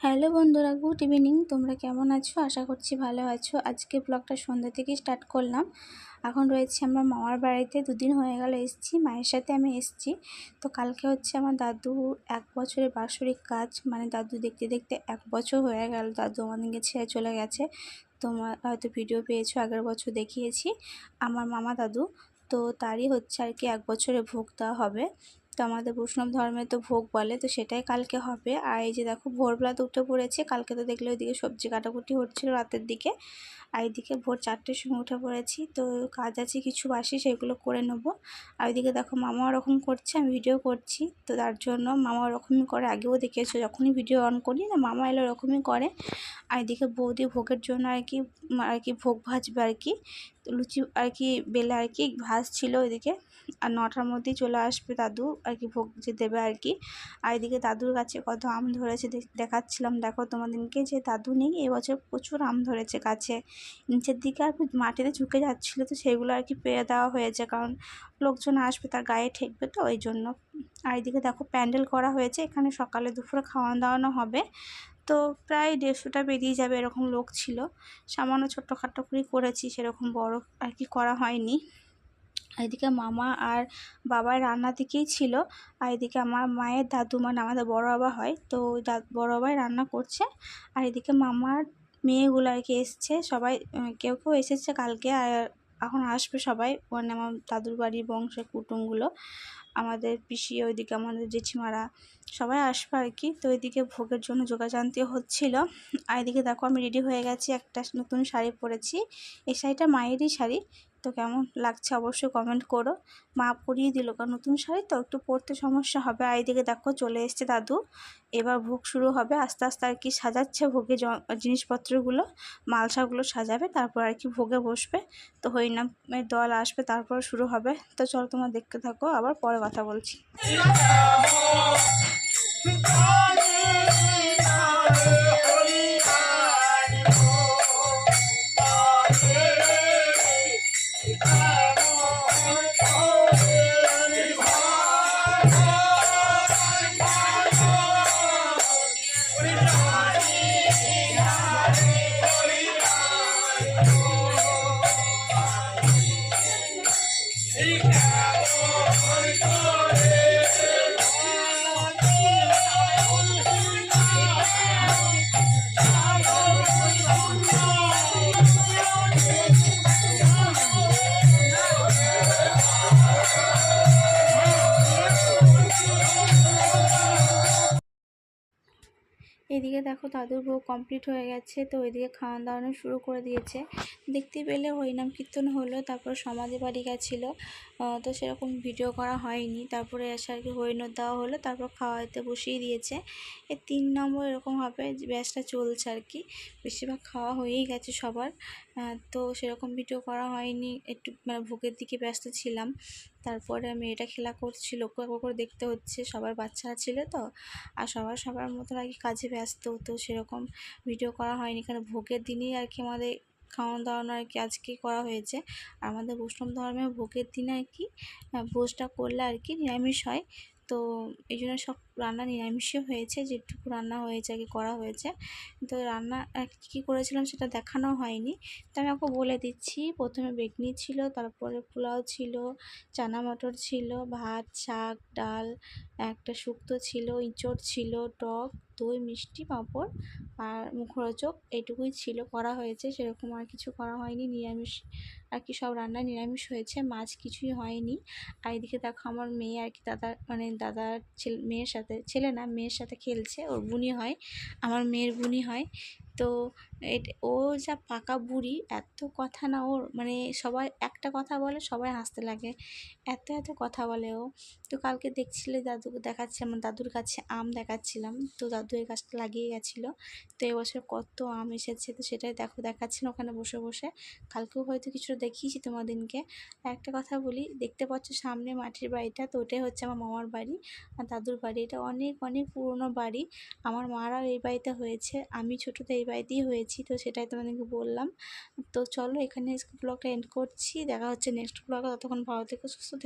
Hello বন্ধুরা, good evening. তোমরা কেমন আছো? আশা করছি ভালো আছো। আজকে ব্লগটা সন্ধ্যা থেকেই স্টার্ট করলাম। এখন রয়েছি আমরা মামার বাড়িতে। দুদিন হয়ে গেল এসেছি, মায়ের সাথে আমি এসেছি। তো কালকে হচ্ছে আমার দাদু 1 বছরের বাৎসরিক কাজ, মানে দাদু দেখতে দেখতে 1 বছর হয়ে গেল দাদু আমাদেরকে ছেড়ে চলে গেছে। তোমরা হয়তো ভিডিও পেয়েছো, আগের বছর দেখিয়েছি আমার মামা দাদু। তো তারই হচ্ছে আর কি 1 বছরে ভোগ দেওয়া হবে। তো আমাদের বৈষ্ণব ধর্মে তো ভোগ বলে, তো সেটাই কালকে হবে। আর এই যে দেখো ভোরবেলা তো উঠে পড়েছে। কালকে তো দেখলে ওইদিকে সবজি কাটাকুটি হচ্ছিলো রাতের দিকে, আর এইদিকে ভোর 4টের সময় উঠে পড়েছি। তো কাজ আছে কিছু বাসি, সেগুলো করে নেবো। আর ওইদিকে দেখো মামা ওরকম করছে, আমি ভিডিও করছি। তো তার জন্য মামা ওরকমই করে, আগেও দেখেছো যখনই ভিডিও অন করি না মামা এলে ওরকমই করে। আর এদিকে বৌদি ভোগের জন্য আর কি ভোগ ভাজবে আর কি। তো লুচি আর কি বেলে আর কি ভাজছিল ওইদিকে। আর 9টার মধ্যেই চলে আসবে দাদু আর কি ভোগ যে দেবে আর কি। আর এদিকে দাদুর গাছে কত আম ধরেছে দেখাচ্ছিলাম। দেখো তোমাদেরকে যে দাদু নেই, এবছর প্রচুর আম ধরেছে গাছে। নিচের দিকে আর মাটিতে ঝুঁকে যাচ্ছিলো, তো সেগুলো আর কি পেয়ে দেওয়া হয়েছে, কারণ লোকজন আসবে তার গায়ে ঠেকবে তো ওই জন্য। আর এদিকে দেখো প্যান্ডেল করা হয়েছে, এখানে সকালে দুপুরে খাওয়ানো দাওয়ানো হবে। তো প্রায় 150টা বেরিয়ে যাবে এরকম লোক ছিল। সামান্য ছোট্টখাট্টো করেই করেছি, সেরকম বড় আর কি করা হয়নি। এদিকে মামা আর বাবার রান্না দিকেই ছিল। আর এদিকে আমার মায়ের দাদু, মানে আমাদের বড় বাবা হয়, তো ওই বড় বাবাই রান্না করছে। আর এদিকে মামার মেয়েগুলো আর কি এসছে সবাই, কেউ কেউ এসেছে কালকে, আর এখন আসবে সবাই, মানে আমার দাদুর বাড়ির বংশের কুটুমগুলো, আমাদের পিসি, ওইদিকে আমাদের জেঠিমারা সবাই আসবে আর কি। তো এদিকে ভোগের জন্য জোগাড়যন্ত্র হচ্ছিল। আর এদিকে দেখো আমি রেডি হয়ে গেছি, একটা নতুন শাড়ি পরেছি। এই শাড়িটা মায়েরই শাড়ি। তো কেমন লাগছে অবশ্যই কমেন্ট করো। মা পরিয়ে দিল, কারণ নতুন শাড়ি তো একটু পরতে সমস্যা হবে। আর এদিকে দেখো চলে এসছে দাদু, এবার ভোগ শুরু হবে আস্তে আস্তে আর কি। সাজাচ্ছে ভোগে জিনিসপত্রগুলো, মালসাগুলো সাজাবে, তারপর আর কি ভোগে বসবে। তো হরিনামের দল আসবে, তারপর শুরু হবে। তো চলো তোমরা দেখতে থাকো, আবার পরে কথা বলছি। এদিকে দেখো দাদুর ভোগ কমপ্লিট হয়ে গেছে, তো ওইদিকে খাওয়ান দাওয়ানো শুরু করে দিয়েছে। দেখতে পেলে হরিনাম কীর্তন হলো, তারপর সমাধি বাড়ি গেছিলো। তো সেরকম ভিডিও করা হয়নি। তারপরে এসে আর কি হরিণর দেওয়া হলো, তারপর খাওয়াতে বসিয়ে দিয়েছে। 3 নম্বর এরকম হবে, ব্যাচটা চলছে আর কি। বেশিরভাগ খাওয়া হয়েই গেছে সবার। তো সেরকম ভিডিও করা হয়নি, একটু মানে ভোগের দিকে ব্যস্ত ছিলাম। তারপরে মেয়েটা খেলা করছি, লক্ষ্য করে দেখতে হচ্ছে, সবার বাচ্চারা ছিল তো, আর সবার মতন আর কি কাজে ব্যস্ত, তো সেরকম ভিডিও করা হয়নি। কারণ ভোগের দিনই আর কি আমাদের খাওয়ানো দাওয়ানো আর কি আজকে করা হয়েছে। আর আমাদের বৈষ্ণব ধর্মে ভোগের দিনে আর কি ভোজটা করলে আর কি নিরামিষ হয়। তো এই জন্য সব রান্না নিরামিষই হয়েছে, যেটুকু রান্না হয়েছে আর কি করা হয়েছে। তো রান্না কী করেছিলাম সেটা দেখানো হয়নি, তো আমি আপনাকে বলে দিচ্ছি। প্রথমে বেগনি ছিল, তারপরে পোলাও ছিল, চানা মটর ছিল, ভাত, শাক, ডাল, একটা শুক্তো ছিল, ইঁচড় ছিল, টক, দই, মিষ্টি, পাঁপড় আর মুখরোচক, এইটুকুই ছিল করা হয়েছে। সেরকম আর কিছু করা হয়নি, নিরামিষ আর কি, সব রান্না নিরামিষ হয়েছে, মাছ কিছুই হয়নি। আর এদিকে দেখো আমার মেয়ে আর কি দাদার মেয়ের সাথে, ছেলে না মেয়ের সাথে খেলছে, ওর বুনি হয়, আমার মেয়ের বুনি হয়। তো ও যা পাকা বুড়ি, এত কথা না ওর, মানে সবাই একটা কথা বলে সবাই হাসতে লাগে, এত কথা বলে ও। তো কালকে দেখছিলে দাদুকে দেখাচ্ছে, আমার দাদুর কাছে আম দেখাচ্ছিলাম, তো দাদু এই গাছটা লাগিয়ে গেছিলো। তো এবছর কত আম এসেছে, তো সেটাই দেখাচ্ছেন ওখানে বসে বসে। কালকেও হয়তো কিছুটা দেখিয়েছি তোমাদেরকে। একটা কথা বলি, দেখতে পাচ্ছ সামনে মাটির বাড়িটা, তো ওটাই হচ্ছে আমার মামার বাড়ি আর দাদুর বাড়ি। এটা অনেক অনেক পুরনো বাড়ি, আমার মারাও এই বাড়িতে হয়েছে, আমি ছোটোতে এই বাড়িতেই হয়েছি, তো সেটাই তোমাদেরকে বললাম। তো চলো এখানে ব্লগটা এন্ড করছি, দেখা হচ্ছে নেক্সট ব্লগে। ততক্ষণ ভালো থেকো, সুস্থ থেকো।